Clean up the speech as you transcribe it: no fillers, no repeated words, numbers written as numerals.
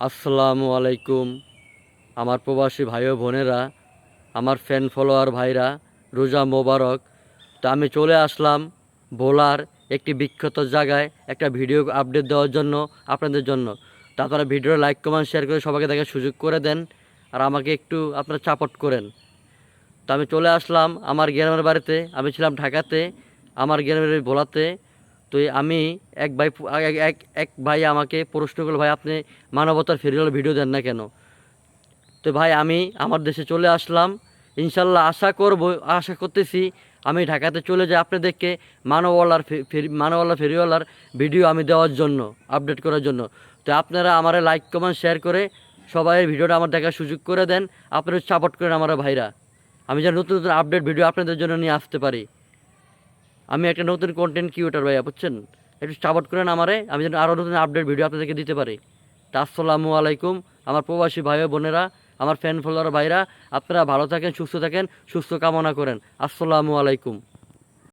আসসালামু আলাইকুম আমার প্রবাসী ভাই ও বোনেরা, আমার ফ্যান ফলোয়ার ভাইরা, রোজা মোবারক। তো আমি চলে আসলাম ভোলার একটি বিখ্যাত জায়গায় একটা ভিডিও আপডেট দেওয়ার জন্য, আপনাদের জন্য। তো আপনারা ভিডিও লাইক কমেন্ট শেয়ার করে সবাইকে দেখার সুযোগ করে দেন, আর আমাকে একটু আপনারা সাপোর্ট করেন। তো আমি চলে আসলাম আমার গ্রামের বাড়িতে। আমি ছিলাম ঢাকাতে, আমার গ্রামের ভোলাতে। তো আমি এক ভাই এক ভাই আমাকে প্রশ্ন করলো, ভাই আপনি মানবতার ফেরিওয়ালা ভিডিও দেন না কেন? তো ভাই আমি আমার দেশে চলে আসলাম। ইনশাল্লাহ আশা করতেছি আমি ঢাকাতে চলে যাই আপনাদেরকে মানবওয়ালার ফেরিওয়ালার ভিডিও আমি দেওয়ার জন্য, আপডেট করার জন্য। তো আপনারা আমার লাইক কমেন্ট শেয়ার করে সবাই ভিডিওটা আমার দেখার সুযোগ করে দেন। আপনারা সাপোর্ট করেন আমার ভাইরা, আমি যেন নতুন নতুন আপডেট ভিডিও আপনাদের জন্য নিয়ে আসতে পারি। আমি একটা নতুন কন্টেন্ট ক্রিয়েটর ভাইয়া, বুঝছেন? একটু সাপোর্ট করেন আমারে, আমি যেন আরও নতুন আপডেট ভিডিও আপনাদেরকে দিতে পারি। তা আসসালামু আলাইকুম আমার প্রবাসী ভাই ও বোনেরা, আমার ফ্যান ফলোয়ার ভাইরা। আপনারা ভালো থাকেন, সুস্থ থাকেন, সুস্থ কামনা করেন। আসসালামু আলাইকুম।